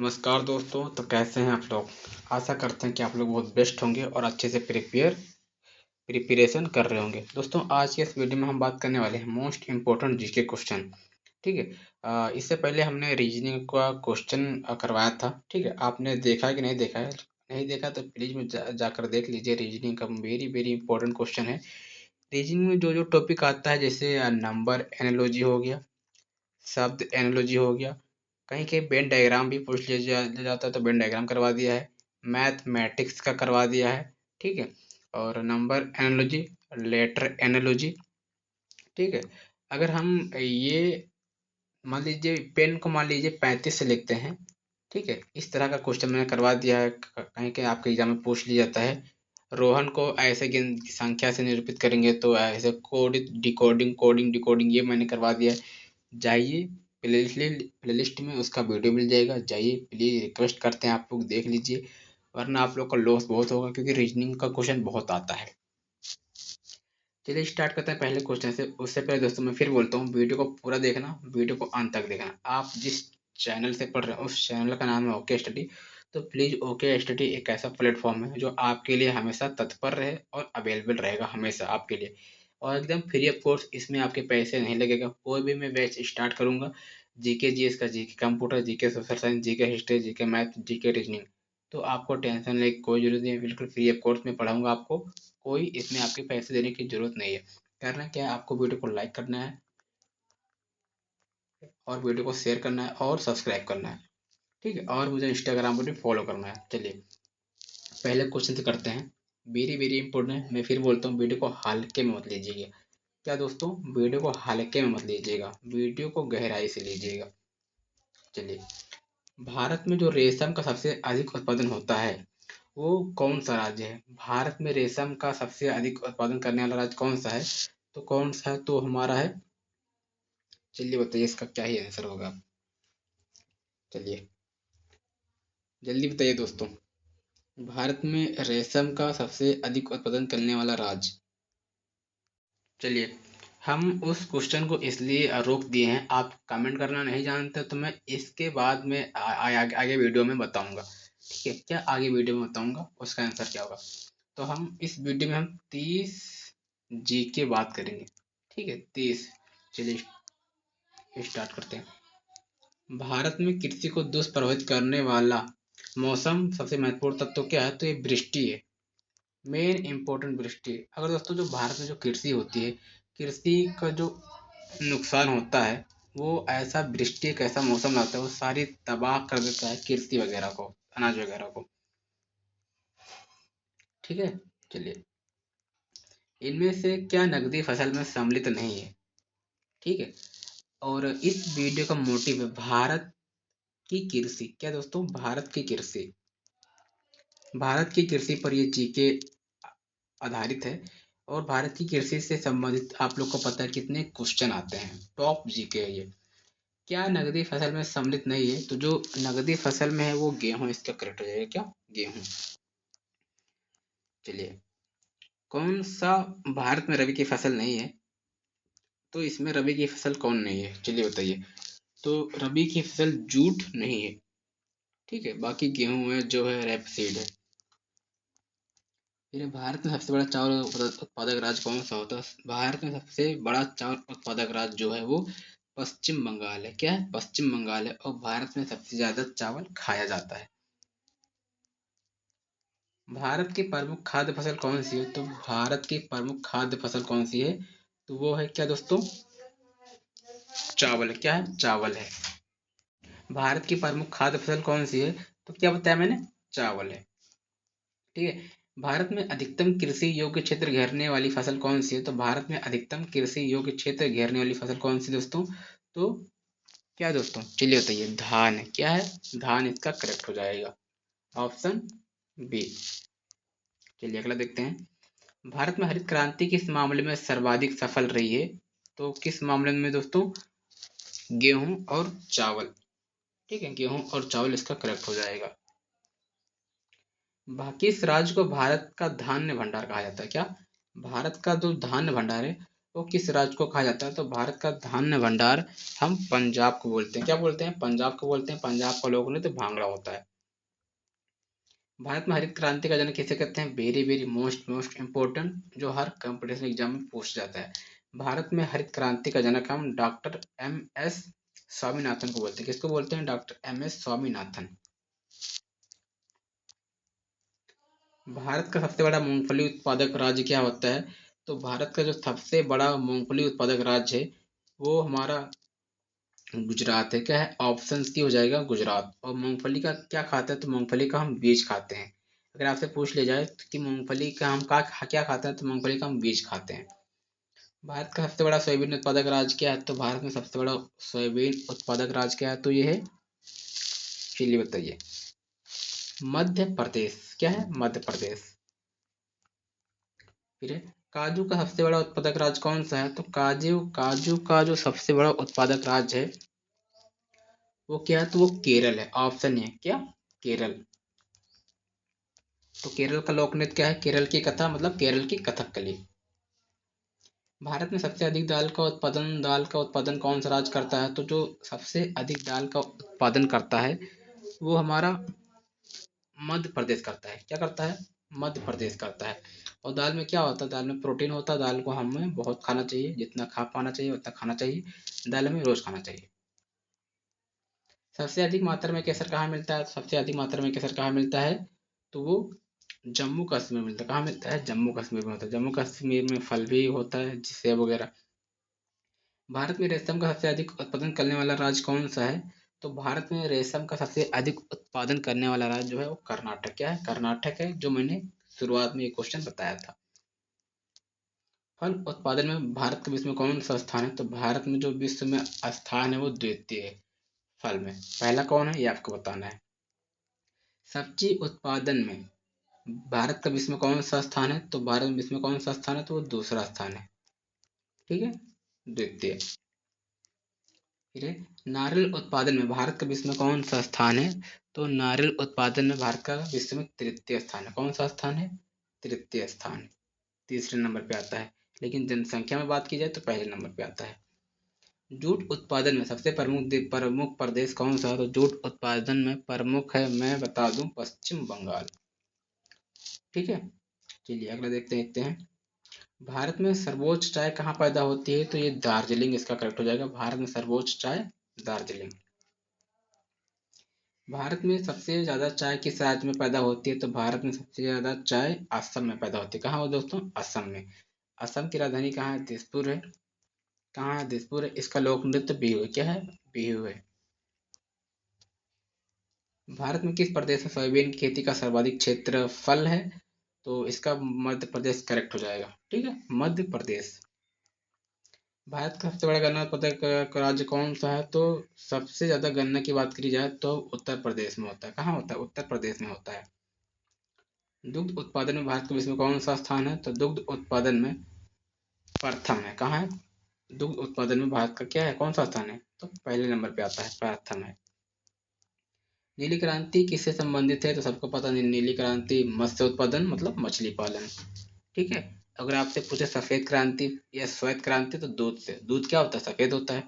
नमस्कार दोस्तों। तो कैसे हैं आप लोग। आशा करते हैं कि आप लोग बहुत बेस्ट होंगे और अच्छे से प्रिपरेशन कर रहे होंगे। दोस्तों आज के इस वीडियो में हम बात करने वाले हैं मोस्ट इम्पोर्टेंट जीके क्वेश्चन। ठीक है। इससे पहले हमने रीजनिंग का क्वेश्चन करवाया था। ठीक है, आपने देखा है कि नहीं देखा है, नहीं देखा तो प्लीज में जाकर देख लीजिए। रीजनिंग का वेरी वेरी इंपॉर्टेंट क्वेश्चन है। रीजनिंग में जो जो टॉपिक आता है, जैसे नंबर एनालॉजी हो गया, शब्द एनालॉजी हो गया, कहीं कहीं वेन डायग्राम भी पूछ लिया जाता है तो वेन डायग्राम करवा दिया है, मैथमेटिक्स का करवा दिया है। ठीक है, और नंबर एनालॉजी, लेटर एनालॉजी। ठीक है, अगर हम ये मान लीजिए पेन को मान लीजिए 35 से लिखते हैं। ठीक है, इस तरह का क्वेश्चन मैंने करवा दिया है। कहीं कहीं आपके एग्जाम में पूछ लिया जाता है। रोहन को ऐसे गिन संख्या से निरूपित करेंगे तो ऐसे कोड डिकोडिंग कोडिंग डिकोडिंग ये मैंने करवा दिया है। जाइए प्लेलिस्ट में उसका वीडियो मिल जाएगा, जाइए प्लीज, रिक्वेस्ट करते हैं आप लोग देख लीजिए, वरना आप लोग का लॉस बहुत होगा क्योंकि रीजनिंग का क्वेश्चन बहुत आता है। चलिए स्टार्ट करते हैं पहले क्वेश्चन से। उससे पहले दोस्तों मैं फिर बोलता हूँ, वीडियो को पूरा देखना, वीडियो को अंत तक देखना। आप जिस चैनल से पढ़ रहे हैं उस चैनल का नाम है ओके स्टडी। तो प्लीज ओके स्टडी एक ऐसा प्लेटफॉर्म है जो आपके लिए हमेशा तत्पर रहे और अवेलेबल रहेगा हमेशा आपके लिए, और एकदम फ्री ऑफ कोर्स। इसमें आपके पैसे नहीं लगेगा। कोई भी मैं बैच स्टार्ट करूंगा, जीके जीएस का, GK computer, GK social science, GK history, GK math, GK reasoning, तो आपको टेंशन लेने की कोई जरूरत नहीं है। बिल्कुल फ्री ऑफ कोर्स में पढ़ाऊंगा आपको। कोई इसमें आपके पैसे देने की जरूरत नहीं है। करना क्या है, आपको वीडियो को लाइक करना है और वीडियो को शेयर करना है और सब्सक्राइब करना है। ठीक है, और मुझे इंस्टाग्राम पर भी फॉलो करना है। चलिए पहले क्वेश्चन से करते हैं। वेरी वेरी इंपॉर्टेंट है, मैं फिर बोलता हूँ, वीडियो को हल्के में मत लीजिएगा। क्या दोस्तों, वीडियो को हल्के में मत लीजिएगा, वीडियो को गहराई से लीजिएगा। चलिए, भारत में जो रेशम का सबसे अधिक उत्पादन होता है वो कौन सा राज्य है। भारत में रेशम का सबसे अधिक उत्पादन करने वाला राज्य कौन सा है, तो कौन सा है, तो हमारा है, चलिए बताइए इसका क्या ही आंसर होगा। चलिए जल्दी बताइए दोस्तों, भारत में रेशम का सबसे अधिक उत्पादन करने वाला राज्य। चलिए, हम उस क्वेश्चन को इसलिए रोक दिए हैं, आप कमेंट करना नहीं जानते तो मैं इसके बाद में आगे वीडियो में बताऊंगा। ठीक है, क्या आगे वीडियो में बताऊंगा उसका आंसर क्या होगा। तो हम इस वीडियो में हम 30 जी के बात करेंगे। ठीक है, 30। चलिए स्टार्ट करते हैं। भारत में कृषि को दुष्प्रभावित करने वाला मौसम सबसे महत्वपूर्ण तत्व क्या है, तो ये वृष्टि है। मेन इंपॉर्टेंट वृष्टि। अगर दोस्तों जो भारत में जो कृषि होती है, कृषि का जो नुकसान होता है, वो ऐसा वृष्टि एक ऐसा मौसम लाता है वो सारी तबाह कर देता है कृषि वगैरह को, अनाज वगैरह को। ठीक है, चलिए, इनमें से क्या नकदी फसल में सम्मिलित नहीं है। ठीक है, और इस वीडियो का मोटिव है भारत की कृषि। क्या दोस्तों, भारत की कृषि, भारत की कृषि पर ये जीके आधारित है। और भारत की कृषि से संबंधित आप लोग को पता है कितने क्वेश्चन आते हैं, टॉप जीके है ये। क्या नगदी फसल में सम्मिलित नहीं है, तो जो नगदी फसल में है वो गेहूं, इसका करेक्ट हो जाएगा। क्या, गेहूं। चलिए, कौन सा भारत में रबी की फसल नहीं है, तो इसमें रबी की फसल कौन नहीं है, चलिए बताइए। तो रबी की फसल जूट नहीं है। ठीक है, बाकी गेहूं है, जो है रेपसीड है। फिर भारत में सबसे बड़ा चावल उत्पादक राज्य कौन सा होता है। भारत में सबसे बड़ा चावल उत्पादक राज्य जो है वो पश्चिम बंगाल है। क्या है, पश्चिम बंगाल है। और भारत में सबसे ज्यादा चावल खाया जाता है। भारत की प्रमुख खाद्य फसल कौन सी है, तो भारत की प्रमुख खाद्य फसल कौन सी है, तो वो है क्या दोस्तों, चावल। क्या है, चावल है। भारत की प्रमुख खाद्य फसल कौन सी है, तो क्या बताया मैंने, चावल है। ठीक है, भारत में अधिकतम कृषि योग्य क्षेत्र घेरने वाली फसल कौन सी है, तो भारत में अधिकतम कृषि योग्य क्षेत्र घेरने वाली फसल कौन सी दोस्तों, तो क्या दोस्तों, चलिए बताइए, धान है। क्या है, धान इसका करेक्ट हो जाएगा, ऑप्शन बी। चलिए अगला देखते हैं। भारत में हरित क्रांति किस मामले में सर्वाधिक सफल रही है, तो किस मामले में दोस्तों, गेहूं और चावल। ठीक है, गेहूं और चावल इसका करेक्ट हो जाएगा। किस राज्य को भारत का धान्य भंडार कहा जाता है। क्या, भारत का जो धान्य भंडार है वो किस राज्य को कहा जाता है? तो भारत का धान्य भंडार हम पंजाब को बोलते हैं। क्या बोलते हैं? पंजाब को बोलते हैं। पंजाब का लोक नृत्य भांगड़ा होता है। भारत में हरित क्रांति का जनक किसे कहते हैं? वेरी वेरी मोस्ट इम्पोर्टेंट, जो हर कंपटीशन एग्जाम में पूछ जाता है। भारत में हरित क्रांति का जनक हम डॉक्टर एम एस स्वामीनाथन को बोलते हैं। किसको बोलते हैं? Doctor M S Swaminathan. Bharat का सबसे बड़ा मूंगफली उत्पादक राज्य क्या होता है? तो भारत का जो सबसे बड़ा मूंगफली उत्पादक राज्य है वो हमारा गुजरात है। क्या है? ऑप्शन सी हो जाएगा गुजरात। और मूंगफली का क्या खाते हैं? तो मूंगफली का हम बीज खाते हैं। अगर आपसे पूछ लिया जाए कि मूंगफली का हम क्या खाते हैं, तो मूंगफली का हम बीज खाते हैं। भारत का सबसे बड़ा सोयाबीन उत्पादक राज्य क्या है? तो भारत में सबसे बड़ा सोयाबीन उत्पादक राज्य क्या है? तो ये है, चलिए बताइए, मध्य प्रदेश। क्या है? मध्य प्रदेश। फिर है, काजू का सबसे बड़ा उत्पादक राज्य कौन सा है? तो काजू काजू का जो सबसे बड़ा उत्पादक राज्य है वो क्या है? तो वो केरल है। ऑप्शन है क्या? केरल। तो केरल का लोक नृत्य क्या है? केरल की कथा, मतलब केरल की कथकली। भारत में सबसे अधिक दाल का उत्पादन कौन सा राज्य करता है? तो जो सबसे अधिक दाल का उत्पादन करता है वो हमारा मध्य प्रदेश करता है। क्या करता है? मध्य प्रदेश करता है। और दाल में क्या होता है? दाल में प्रोटीन होता है। दाल को हमें बहुत खाना चाहिए, जितना खा पाना चाहिए उतना खाना चाहिए। दाल हमें रोज खाना चाहिए। सबसे अधिक मात्रा में केसर कहाँ मिलता है? सबसे अधिक मात्रा में केसर कहाँ मिलता है? तो वो जम्मू कश्मीर में मिलता है। कहाँ मिलता है? जम्मू कश्मीर में होता है। जम्मू कश्मीर में फल भी होता है, सेब वगैरह। भारत में रेशम का सबसे अधिक उत्पादन करने वाला राज्य कौन सा है? तो भारत में रेशम का सबसे अधिक उत्पादन करने वाला राज्य जो है वो कर्नाटक। क्या है? कर्नाटक है, जो मैंने शुरुआत में ये क्वेश्चन बताया था। फल उत्पादन में भारत का विश्व में कौन सा स्थान है? तो भारत में जो विश्व में स्थान है वो द्वितीय है फल में। पहला कौन है ये आपको बताना है। सब्जी उत्पादन में भारत का विश्व में कौन सा स्थान है? तो भारत में विश्व में कौन सा स्थान है? तो वो दूसरा स्थान है। ठीक है, द्वितीय। फिर है, नारियल उत्पादन में भारत का विश्व में कौन सा स्थान है? तो नारियल उत्पादन में भारत का विश्व में तृतीय स्थान है। कौन सा स्थान है? तृतीय स्थान। तीसरे नंबर पे आता है। लेकिन जनसंख्या में बात की जाए तो पहले नंबर पे आता है। जूट उत्पादन में सबसे प्रमुख प्रदेश कौन सा है? तो जूट उत्पादन में प्रमुख है, मैं बता दूं, पश्चिम बंगाल। ठीक है, चलिए अगला देखते हैं। भारत में सर्वोच्च चाय कहाँ पैदा होती है? तो ये दार्जिलिंग इसका करेक्ट हो जाएगा। भारत में सर्वोच्च चाय दार्जिलिंग। भारत में सबसे ज्यादा चाय किस राज्य में पैदा होती है? तो भारत में सबसे ज्यादा चाय असम में पैदा होती है। कहाँ हो दोस्तों? असम में। असम की राजधानी कहाँ है? दिसपुर है। कहाँ है? दिसपुर है। इसका लोक नृत्य बिहू है। क्या है? बिहू है। भारत में किस प्रदेश में सोयाबीन की खेती का सर्वाधिक क्षेत्रफल है? तो इसका मध्य प्रदेश करेक्ट हो जाएगा। ठीक है, मध्य प्रदेश। भारत का सबसे बड़ा गन्ना उत्पादक राज्य कौन सा है? तो सबसे ज्यादा गन्ना की बात करी जाए तो उत्तर प्रदेश में होता है। कहाँ होता है? उत्तर प्रदेश में होता है। दुग्ध उत्पादन में भारत का विश्व में कौन सा स्थान है? तो दुग्ध उत्पादन में प्रथम है। कहाँ है? दुग्ध उत्पादन में भारत का क्या है? कौन सा स्थान है? तो पहले नंबर पे आता है, प्रथम है। नीली क्रांति किससे संबंधित है? तो सबको पता है नीली क्रांति मत्स्य उत्पादन, मतलब मछली पालन। ठीक है, अगर आपसे पूछे सफेद क्रांति या श्वेत क्रांति, तो दूध से। दूध क्या होता है? सफेद होता है।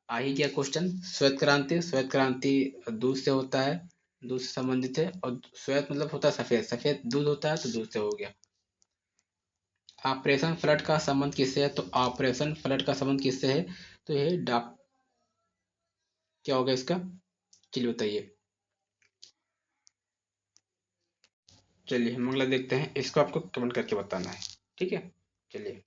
आ ही गया क्वेश्चन। श्वेत क्रांति दूध से होता है, दूध से संबंधित है। और श्वेत मतलब होता है सफेद, सफेद दूध होता है तो दूध से हो गया। ऑपरेशन फ्लड का संबंध किससे है? तो ऑपरेशन फ्लड का संबंध किससे है? तो ये डॉक क्या होगा इसका? चलिए बताइए। चलिए हम अगला देखते हैं, इसको आपको कमेंट करके बताना है। ठीक है, चलिए,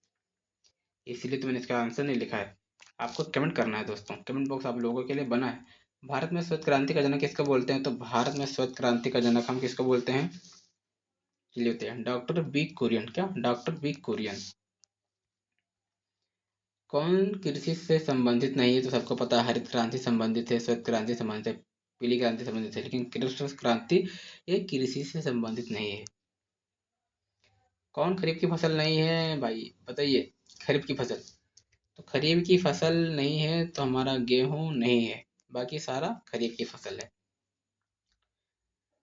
इसीलिए तो मैंने इसका आंसर नहीं लिखा है। आपको कमेंट करना है दोस्तों, कमेंट बॉक्स आप लोगों के लिए बना है। भारत में श्वेत क्रांति का जनक किसको बोलते हैं? तो भारत में श्वेत क्रांति का जनक हम किसको बोलते हैं? चलिए होते हैं डॉक्टर बी कुरियन। क्या? Doctor B Kurien. कौन कृषि से संबंधित नहीं है? तो सबको पता है हरित क्रांति संबंधित है, श्वेत क्रांति संबंधित है, पीली क्रांति संबंधित है, लेकिन कृषि क्रांति ये कृषि से संबंधित नहीं है। कौन खरीफ की फसल नहीं है भाई, बताइए। खरीफ की फसल, तो खरीफ की फसल नहीं है तो हमारा गेहूं नहीं है, बाकी सारा खरीफ की फसल है।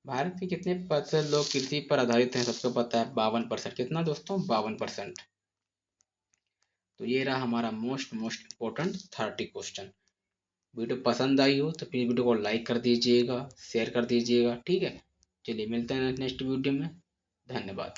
भारत के कितने प्रतिशत लोग कृषि पर आधारित हैं? सबको पता है 52%। कितना दोस्तों? 52%। तो ये रहा हमारा मोस्ट इम्पोर्टेंट 30 क्वेश्चन। वीडियो पसंद आई हो तो प्लीज़ वीडियो को लाइक कर दीजिएगा, शेयर कर दीजिएगा, ठीक है। चलिए मिलते हैं नेक्स्ट वीडियो में। धन्यवाद।